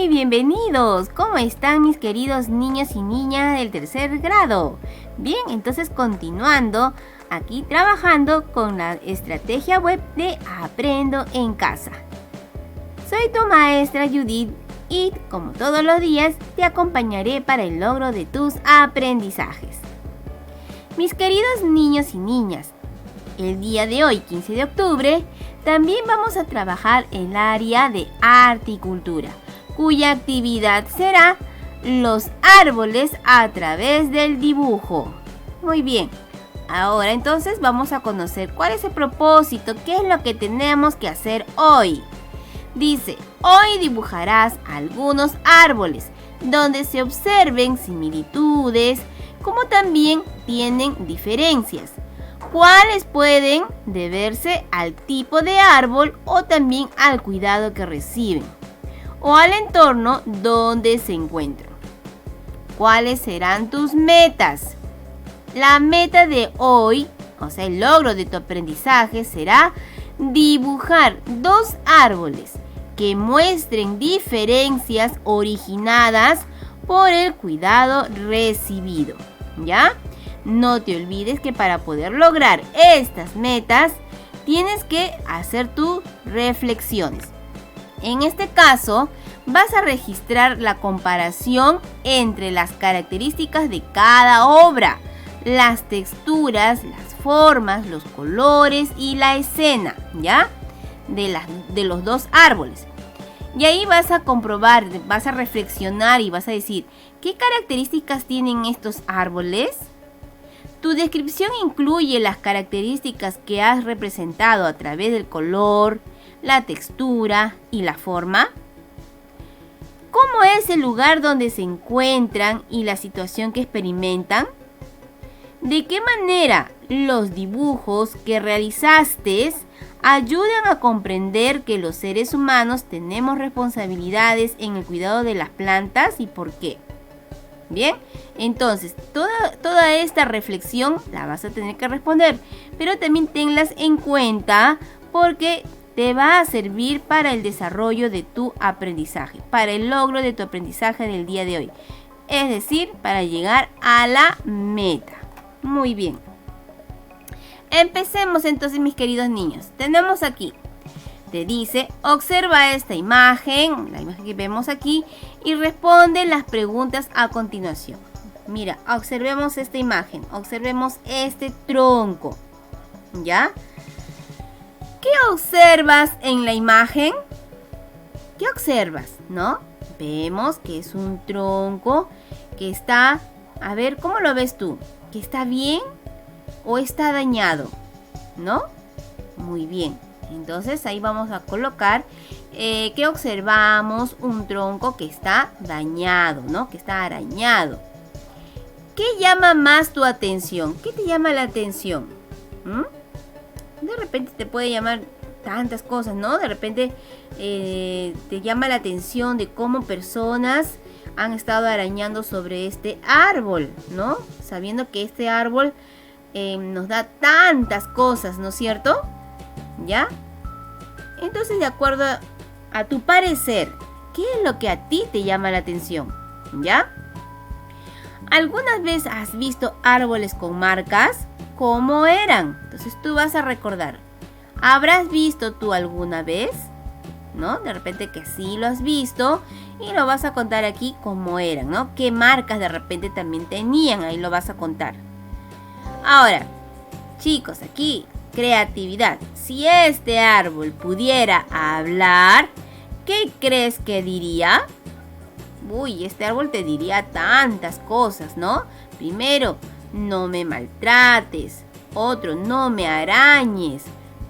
Bienvenidos. ¿Cómo están mis queridos niños y niñas del tercer grado? Bien, entonces continuando aquí trabajando con la estrategia web de Aprendo en Casa. Soy tu maestra Judith y como todos los días te acompañaré para el logro de tus aprendizajes. Mis queridos niños y niñas, el día de hoy, 15 de octubre, también vamos a trabajar el área de arte y cultura, cuya actividad será los árboles a través del dibujo. Muy bien, ahora entonces vamos a conocer cuál es el propósito, qué es lo que tenemos que hacer hoy. Dice, hoy dibujarás algunos árboles donde se observen similitudes, como también tienen diferencias, cuáles pueden deberse al tipo de árbol o también al cuidado que reciben, o al entorno donde se encuentran. ¿Cuáles serán tus metas? La meta de hoy, o sea, el logro de tu aprendizaje será dibujar 2 árboles que muestren diferencias originadas por el cuidado recibido, ¿ya? No te olvides que para poder lograr estas metas tienes que hacer tus reflexiones. En este caso, vas a registrar la comparación entre las características de cada obra, las texturas, las formas, los colores y la escena, ¿ya? De los 2 árboles. Y ahí vas a comprobar, vas a reflexionar y vas a decir, ¿qué características tienen estos árboles? Tu descripción incluye las características que has representado a través del color, la textura y la forma. ¿Cómo es el lugar donde se encuentran y la situación que experimentan? ¿De qué manera los dibujos que realizaste ayudan a comprender que los seres humanos tenemos responsabilidades en el cuidado de las plantas y por qué? Bien, entonces toda esta reflexión la vas a tener que responder, pero también tenlas en cuenta porque te va a servir para el desarrollo de tu aprendizaje, para el logro de tu aprendizaje del día de hoy, es decir, para llegar a la meta. Muy bien. Empecemos entonces, mis queridos niños. Tenemos aquí, te dice, observa esta imagen, la imagen que vemos aquí, y responde las preguntas a continuación. Mira, observemos esta imagen, observemos este tronco, ¿ya? ¿Qué observas en la imagen? ¿Qué observas, no? Vemos que es un tronco que está, a ver, ¿cómo lo ves tú? ¿Que está bien o está dañado? ¿No? Muy bien. Entonces ahí vamos a colocar que observamos un tronco que está dañado, ¿no? Que está arañado. ¿Qué llama más tu atención? ¿Qué te llama la atención? De repente te puede llamar tantas cosas, ¿no? De repente te llama la atención de cómo personas han estado arañando sobre este árbol, ¿no? Sabiendo que este árbol nos da tantas cosas, ¿no es cierto? ¿Ya? Entonces, de acuerdo a tu parecer, ¿qué es lo que a ti te llama la atención? ¿Ya? ¿Algunas veces has visto árboles con marcas? ¿Cómo eran? Entonces tú vas a recordar. ¿Habrás visto tú alguna vez? ¿No? De repente que sí lo has visto y lo vas a contar aquí cómo eran, ¿no? ¿Qué marcas de repente también tenían? Ahí lo vas a contar. Ahora, chicos, aquí, creatividad. Si este árbol pudiera hablar, ¿qué crees que diría? Uy, este árbol te diría tantas cosas, ¿no? Primero, no me maltrates. Otro, no me arañes.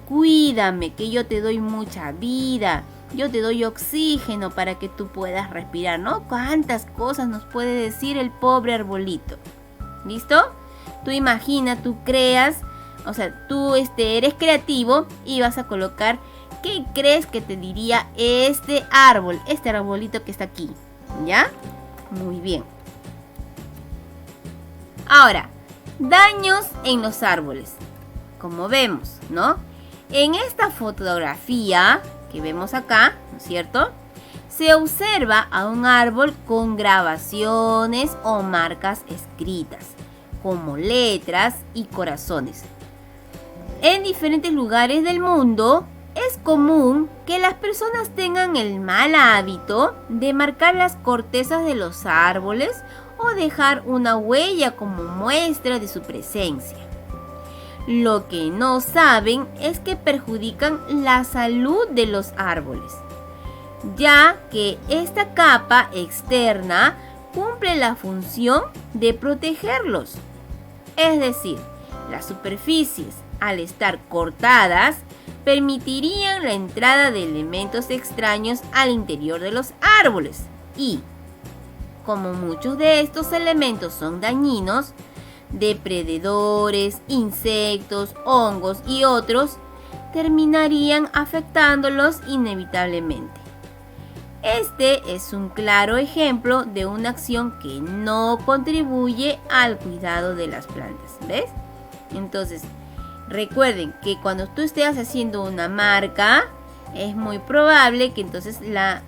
Cuídame, que yo te doy mucha vida. Yo te doy oxígeno para que tú puedas respirar, ¿no? ¿Cuántas cosas nos puede decir el pobre arbolito? ¿Listo? Tú imagina, tú creas, o sea, tú eres creativo y vas a colocar qué crees que te diría este árbol, este arbolito que está aquí, ¿ya? Muy bien. Ahora, daños en los árboles. Como vemos, ¿no? En esta fotografía que vemos acá, ¿no es cierto? se observa a un árbol con grabaciones o marcas escritas, como letras y corazones. En diferentes lugares del mundo es común que las personas tengan el mal hábito de marcar las cortezas de los árboles o dejar una huella como muestra de su presencia. Lo que no saben es que perjudican la salud de los árboles, ya que esta capa externa cumple la función de protegerlos. Es decir, las superficies, al estar cortadas, permitirían la entrada de elementos extraños al interior de los árboles y, como muchos de estos elementos son dañinos, depredadores, insectos, hongos y otros, terminarían afectándolos inevitablemente. Este es un claro ejemplo de una acción que no contribuye al cuidado de las plantas, ¿ves? Entonces, recuerden que cuando tú estés haciendo una marca, es muy probable que entonces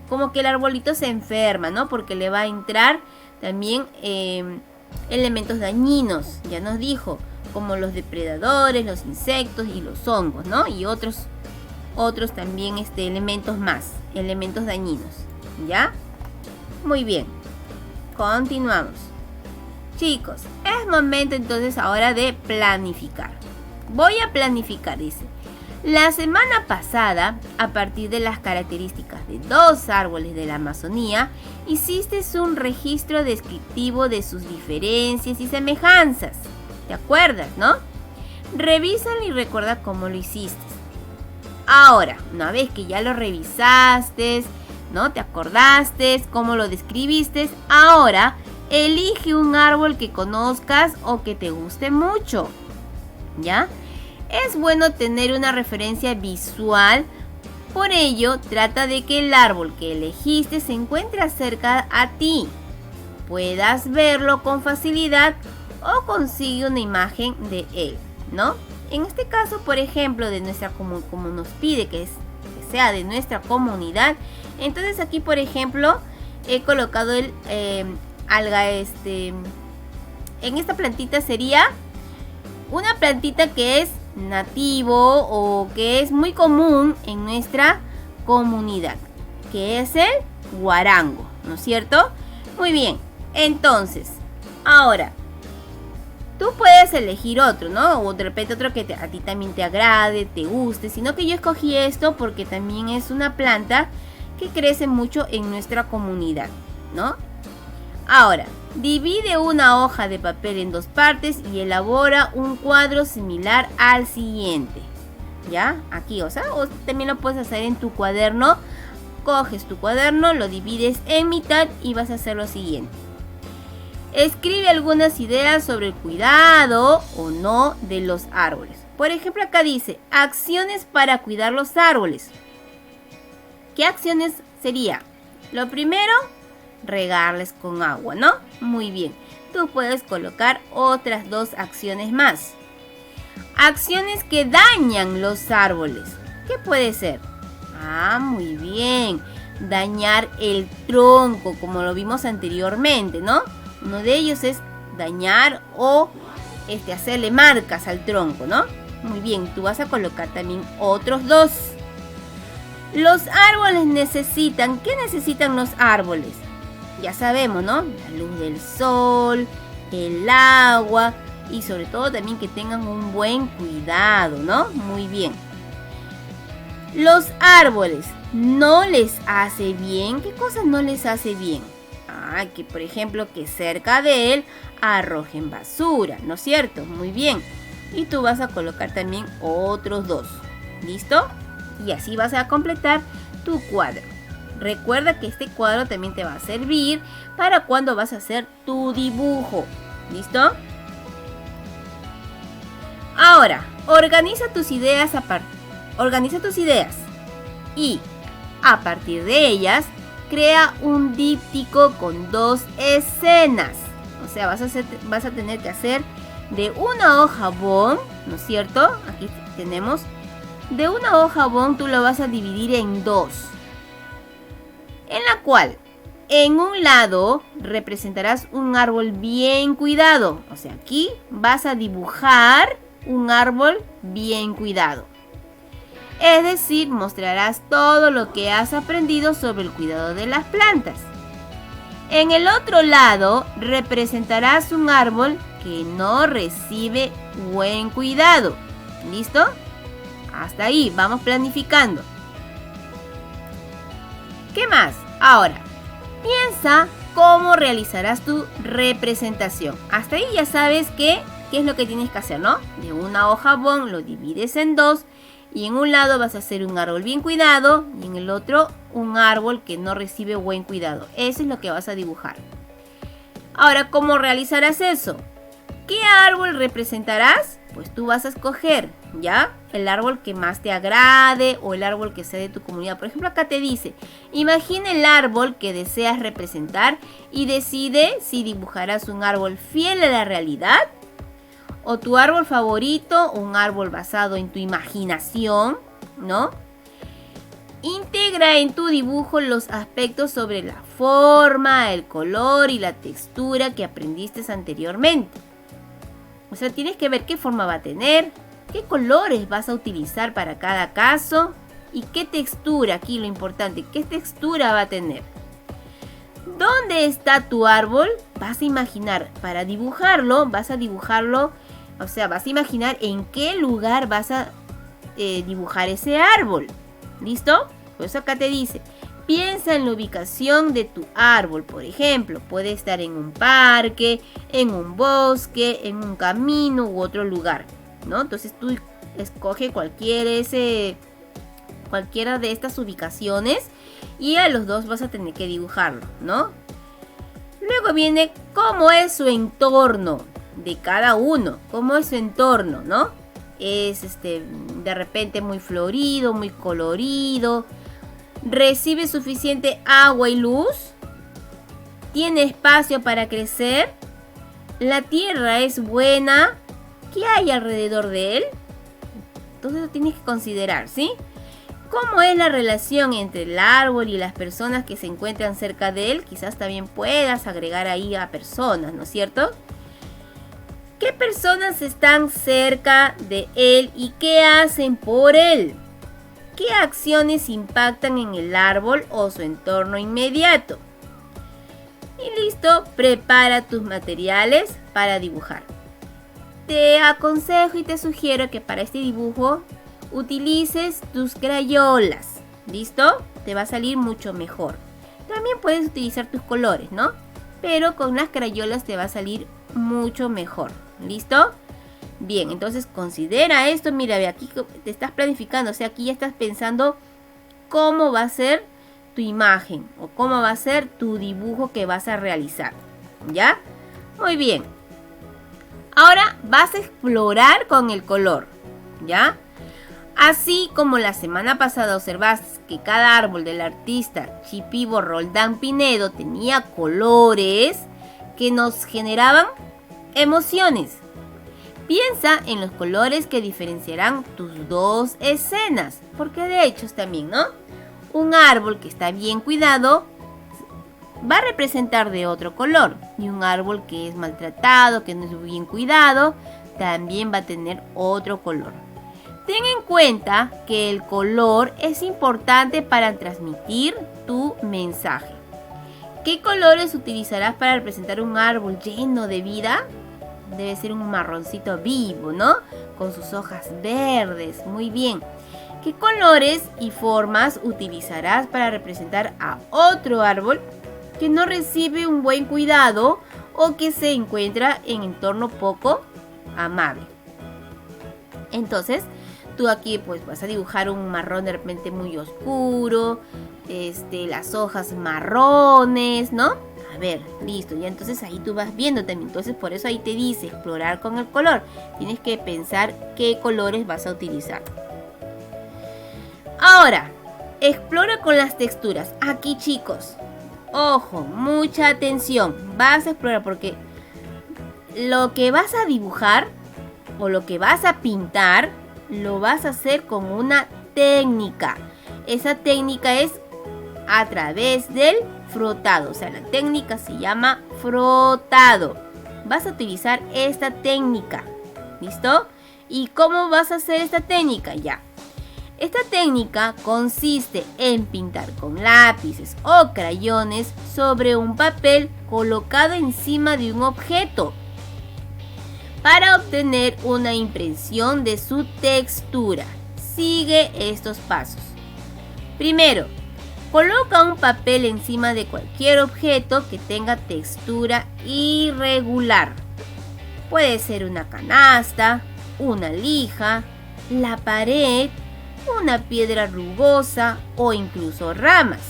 como que el arbolito se enferma, ¿no? Porque le va a entrar también elementos dañinos, ya nos dijo, como los depredadores, los insectos y los hongos, ¿no? Y otros también elementos más, elementos dañinos, ¿ya? Muy bien, continuamos. Chicos, es momento entonces ahora de planificar. Voy a planificar, dice. La semana pasada, a partir de las características de 2 árboles de la Amazonía, hiciste un registro descriptivo de sus diferencias y semejanzas. ¿Te acuerdas, no? Revísalo y recuerda cómo lo hiciste. Ahora, una vez que ya lo revisaste, ¿no? Te acordaste cómo lo describiste, ahora elige un árbol que conozcas o que te guste mucho, ¿ya? Es bueno tener una referencia visual, por ello trata de que el árbol que elegiste se encuentre cerca a ti, puedas verlo con facilidad o consigue una imagen de él, ¿no? En este caso, por ejemplo, de nuestra como nos pide que sea de nuestra comunidad, entonces aquí, por ejemplo, he colocado el alga en esta plantita sería una plantita que es nativo o que es muy común en nuestra comunidad, que es el guarango, ¿no es cierto? Muy bien, entonces, ahora, tú puedes elegir otro, ¿no? O de repente otro que a ti también te agrade, te guste, sino que yo escogí esto porque también es una planta que crece mucho en nuestra comunidad, ¿no? Ahora, divide una hoja de papel en 2 partes y elabora un cuadro similar al siguiente. ¿Ya? Aquí, o también lo puedes hacer en tu cuaderno. Coges tu cuaderno, lo divides en mitad y vas a hacer lo siguiente. Escribe algunas ideas sobre el cuidado o no de los árboles. Por ejemplo, acá dice, acciones para cuidar los árboles. ¿Qué acciones sería? Lo primero, regarles con agua, ¿no? Muy bien. Tú puedes colocar otras 2 acciones más. Acciones que dañan los árboles. ¿Qué puede ser? Muy bien. Dañar el tronco, como lo vimos anteriormente, ¿no? Uno de ellos es dañar o hacerle marcas al tronco, ¿no? Muy bien, tú vas a colocar también otros 2. Los árboles necesitan, ¿qué necesitan los árboles? Ya sabemos, ¿no? La luz del sol, el agua y sobre todo también que tengan un buen cuidado, ¿no? Muy bien. Los árboles no les hace bien. ¿Qué cosas no les hace bien? Que por ejemplo que cerca de él arrojen basura, ¿no es cierto? Muy bien. Y tú vas a colocar también otros 2. ¿Listo? Y así vas a completar tu cuadro. Recuerda que este cuadro también te va a servir para cuando vas a hacer tu dibujo. ¿Listo? Ahora, organiza tus ideas y a partir de ellas crea un díptico con 2 escenas. O sea, vas a tener que hacer de una hoja bond, ¿no es cierto? Aquí tenemos. De una hoja bond tú lo vas a dividir en 2. en la cual en un lado representarás un árbol bien cuidado. O sea, aquí vas a dibujar un árbol bien cuidado. Es decir, mostrarás todo lo que has aprendido sobre el cuidado de las plantas. En el otro lado representarás un árbol que no recibe buen cuidado. ¿Listo? Hasta ahí, vamos planificando. ¿Qué más? Ahora, piensa cómo realizarás tu representación. Hasta ahí ya sabes qué es lo que tienes que hacer, ¿no? De una hoja bond lo divides en dos y en un lado vas a hacer un árbol bien cuidado y en el otro un árbol que no recibe buen cuidado. Eso es lo que vas a dibujar. Ahora, ¿cómo realizarás eso? ¿Qué árbol representarás? Pues tú vas a escoger, ¿ya? El árbol que más te agrade o el árbol que sea de tu comunidad. Por ejemplo, acá te dice, imagina el árbol que deseas representar y decide si dibujarás un árbol fiel a la realidad o tu árbol favorito, un árbol basado en tu imaginación, ¿no? Integra en tu dibujo los aspectos sobre la forma, el color y la textura que aprendiste anteriormente. O sea, tienes que ver qué forma va a tener, qué colores vas a utilizar para cada caso y qué textura, aquí lo importante, qué textura va a tener. ¿Dónde está tu árbol? Vas a imaginar, para dibujarlo, o sea, vas a imaginar en qué lugar vas a dibujar ese árbol. ¿Listo? Por eso acá te dice, piensa en la ubicación de tu árbol. Por ejemplo, puede estar en un parque, en un bosque, en un camino u otro lugar, ¿no? Entonces tú escoge cualquiera de estas ubicaciones y a los dos vas a tener que dibujarlo, ¿no? Luego viene cómo es su entorno de cada uno, cómo es su entorno, ¿no? Es de repente muy florido, muy colorido, recibe suficiente agua y luz, tiene espacio para crecer, la tierra es buena, ¿qué hay alrededor de él? Entonces lo tienes que considerar, ¿sí? ¿Cómo es la relación entre el árbol y las personas que se encuentran cerca de él? Quizás también puedas agregar ahí a personas, ¿no es cierto? ¿Qué personas están cerca de él y qué hacen por él? ¿Qué acciones impactan en el árbol o su entorno inmediato? Y listo, prepara tus materiales para dibujar. Te aconsejo y te sugiero que para este dibujo utilices tus crayolas. ¿Listo? Te va a salir mucho mejor. También puedes utilizar tus colores, ¿no? Pero con las crayolas te va a salir mucho mejor. ¿Listo? Bien, entonces considera esto. Mira, ve, aquí te estás planificando. O sea, aquí ya estás pensando cómo va a ser tu imagen o cómo va a ser tu dibujo que vas a realizar. ¿Ya? Muy bien. Ahora vas a explorar con el color. ¿Ya? Así como la semana pasada observaste que cada árbol del artista Shipibo Roldán Pinedo tenía colores que nos generaban emociones. Piensa en los colores que diferenciarán tus dos escenas, porque de hecho también, ¿no? Un árbol que está bien cuidado va a representar de otro color y un árbol que es maltratado, que no es bien cuidado, también va a tener otro color. Ten en cuenta que el color es importante para transmitir tu mensaje. ¿Qué colores utilizarás para representar un árbol lleno de vida? Debe ser un marroncito vivo, ¿no? Con sus hojas verdes. Muy bien. ¿Qué colores y formas utilizarás para representar a otro árbol que no recibe un buen cuidado o que se encuentra en entorno poco amable? Entonces, tú aquí pues vas a dibujar un marrón de repente muy oscuro, las hojas marrones, ¿no? A ver, listo, ya entonces ahí tú vas viendo también. Entonces por eso ahí te dice explorar con el color. Tienes que pensar qué colores vas a utilizar. Ahora, explora con las texturas. Aquí, chicos, ojo, mucha atención. Vas a explorar porque lo que vas a dibujar o lo que vas a pintar lo vas a hacer con una técnica. Esa técnica es a través del frotado. O sea, la técnica se llama frotado. Vas a utilizar esta técnica. ¿Listo? ¿Y cómo vas a hacer esta técnica? Ya. Esta técnica consiste en pintar con lápices o crayones sobre un papel colocado encima de un objeto para obtener una impresión de su textura. Sigue estos pasos. Primero, coloca un papel encima de cualquier objeto que tenga textura irregular. Puede ser una canasta, una lija, la pared, una piedra rugosa o incluso ramas.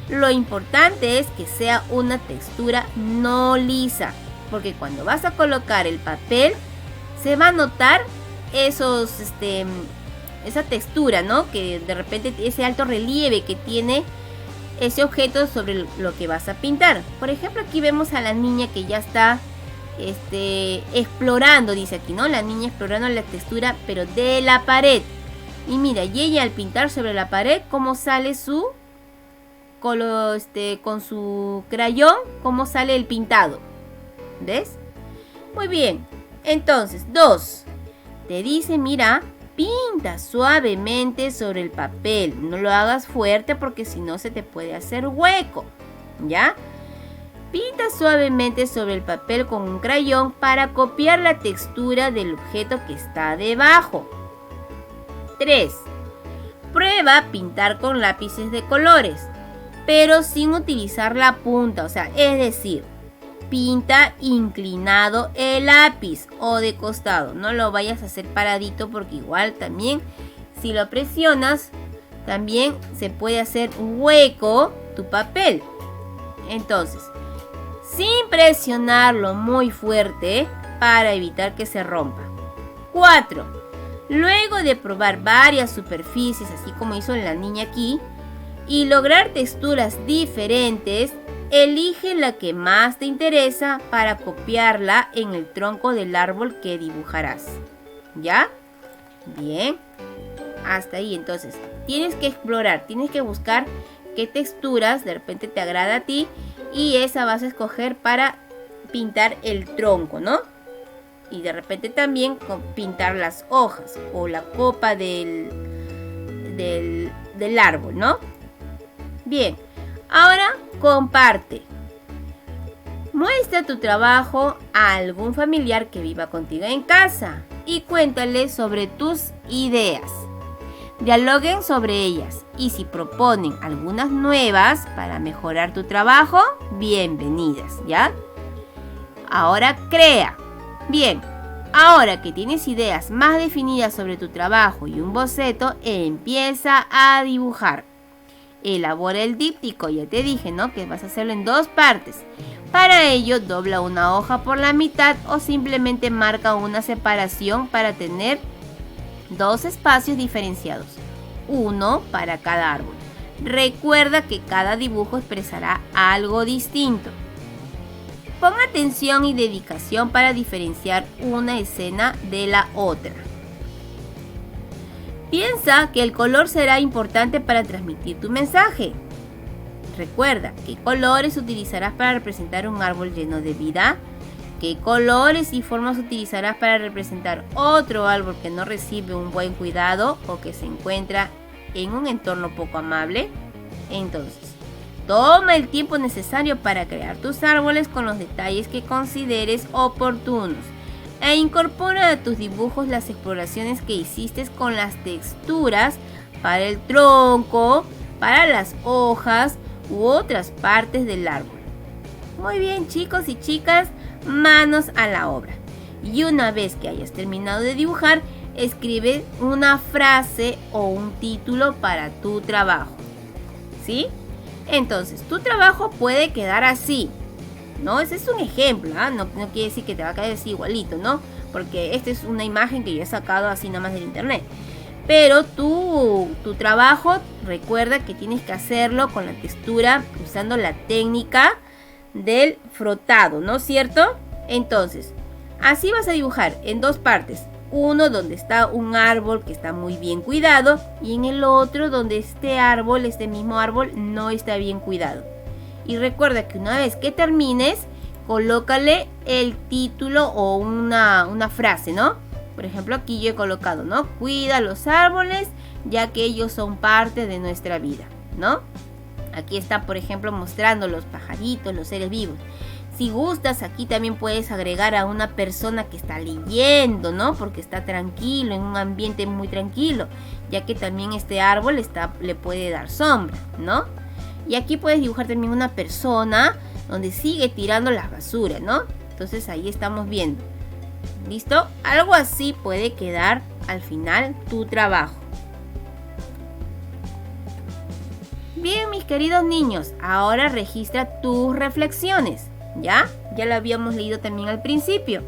Lo importante es que sea una textura no lisa, porque cuando vas a colocar el papel se va a notar esa textura, ¿no? Que de repente ese alto relieve que tiene ese objeto sobre lo que vas a pintar. Por ejemplo, aquí vemos a la niña que ya está explorando, dice aquí, ¿no? La niña explorando la textura, pero de la pared. Y mira, y ella al pintar sobre la pared, cómo sale con su crayón, cómo sale el pintado. ¿Ves? Muy bien. Entonces, 2. Te dice, mira, pinta suavemente sobre el papel. No lo hagas fuerte porque si no se te puede hacer hueco. ¿Ya? Pinta suavemente sobre el papel con un crayón para copiar la textura del objeto que está debajo. 3. Prueba a pintar con lápices de colores, pero sin utilizar la punta, o sea, es decir, pinta inclinado el lápiz o de costado. No lo vayas a hacer paradito porque igual también si lo presionas también se puede hacer hueco tu papel. Entonces, sin presionarlo muy fuerte para evitar que se rompa. 4. Luego de probar varias superficies, así como hizo la niña aquí, y lograr texturas diferentes, elige la que más te interesa para copiarla en el tronco del árbol que dibujarás. ¿Ya? Bien. Hasta ahí, entonces, tienes que explorar, tienes que buscar qué texturas de repente te agrada a ti y esa vas a escoger para pintar el tronco, ¿no? Y de repente también pintar las hojas o la copa del árbol, ¿no? Bien, ahora comparte. Muestra tu trabajo a algún familiar que viva contigo en casa y cuéntale sobre tus ideas. Dialoguen sobre ellas y si proponen algunas nuevas para mejorar tu trabajo, bienvenidas, ¿ya? Ahora crea. Bien, ahora que tienes ideas más definidas sobre tu trabajo y un boceto, empieza a dibujar. Elabora el díptico, ya te dije, ¿no? Que vas a hacerlo en 2 partes. Para ello, dobla una hoja por la mitad o simplemente marca una separación para tener 2 espacios diferenciados, uno para cada árbol. Recuerda que cada dibujo expresará algo distinto. Pon atención y dedicación para diferenciar una escena de la otra. Piensa que el color será importante para transmitir tu mensaje. Recuerda qué colores utilizarás para representar un árbol lleno de vida, qué colores y formas utilizarás para representar otro árbol que no recibe un buen cuidado o que se encuentra en un entorno poco amable. Entonces, toma el tiempo necesario para crear tus árboles con los detalles que consideres oportunos e incorpora a tus dibujos las exploraciones que hiciste con las texturas para el tronco, para las hojas u otras partes del árbol. Muy bien, chicos y chicas, manos a la obra. Y una vez que hayas terminado de dibujar, escribe una frase o un título para tu trabajo. ¿Sí? Entonces, tu trabajo puede quedar así, ¿no? Ese es un ejemplo, ¿eh? No quiere decir que te va a quedar así igualito, ¿no? Porque esta es una imagen que yo he sacado así nada más del internet. Pero tu trabajo, recuerda que tienes que hacerlo con la textura, usando la técnica del frotado, ¿no es cierto? Entonces, así vas a dibujar en 2 partes. uno donde está un árbol que está muy bien cuidado y en el otro donde este mismo árbol no está bien cuidado. Y recuerda que una vez que termines, colócale el título o una frase, ¿no? Por ejemplo, aquí yo he colocado, ¿no? Cuida los árboles, ya que ellos son parte de nuestra vida, ¿no? Aquí está, por ejemplo, mostrando los pajaritos, los seres vivos. Si gustas, aquí también puedes agregar a una persona que está leyendo, ¿no? Porque está tranquilo, en un ambiente muy tranquilo, ya que también este árbol le puede dar sombra, ¿no? Y aquí puedes dibujar también una persona donde sigue tirando las basuras, ¿no? Entonces ahí estamos viendo. ¿Listo? Algo así puede quedar al final tu trabajo. Bien, mis queridos niños, ahora registra tus reflexiones. ¿Ya? Ya lo habíamos leído también al principio.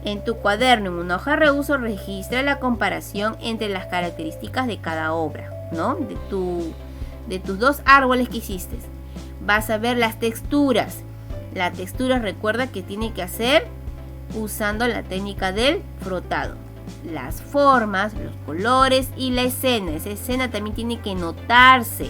En tu cuaderno, en una hoja de reuso, registra la comparación entre las características de cada obra, ¿no? De tus dos árboles que hiciste. Vas a ver las texturas. La textura, recuerda que tiene que hacer usando la técnica del frotado. Las formas, los colores y la escena. Esa escena también tiene que notarse.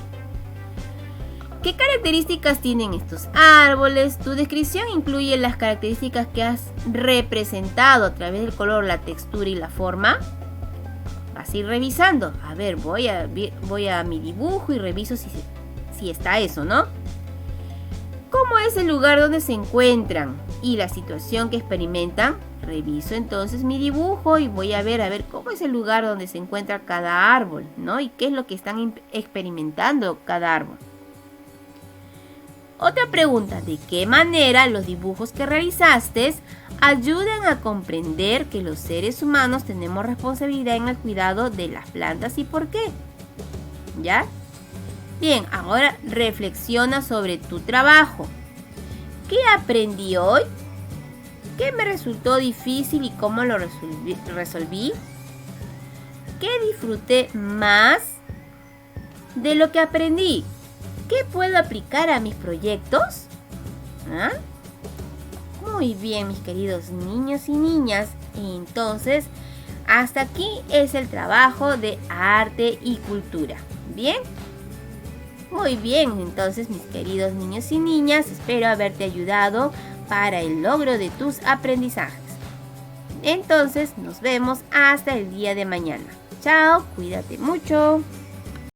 ¿Qué características tienen estos árboles? Tu descripción incluye las características que has representado a través del color, la textura y la forma. Vas a ir revisando. A ver, voy a mi dibujo y reviso si está eso, ¿no? ¿Cómo es el lugar donde se encuentran y la situación que experimentan? Reviso entonces mi dibujo y voy a ver cómo es el lugar donde se encuentra cada árbol, ¿no? Y qué es lo que están experimentando cada árbol. Otra pregunta, ¿de qué manera los dibujos que realizaste ayudan a comprender que los seres humanos tenemos responsabilidad en el cuidado de las plantas y por qué? ¿Ya? Bien, ahora reflexiona sobre tu trabajo. ¿Qué aprendí hoy? ¿Qué me resultó difícil y cómo lo resolví? ¿Qué disfruté más de lo que aprendí? ¿Qué puedo aplicar a mis proyectos? ¿Ah? Muy bien, mis queridos niños y niñas. Entonces, hasta aquí es el trabajo de arte y cultura. ¿Bien? Muy bien, entonces, mis queridos niños y niñas, espero haberte ayudado para el logro de tus aprendizajes. Entonces, nos vemos hasta el día de mañana. Chao, cuídate mucho.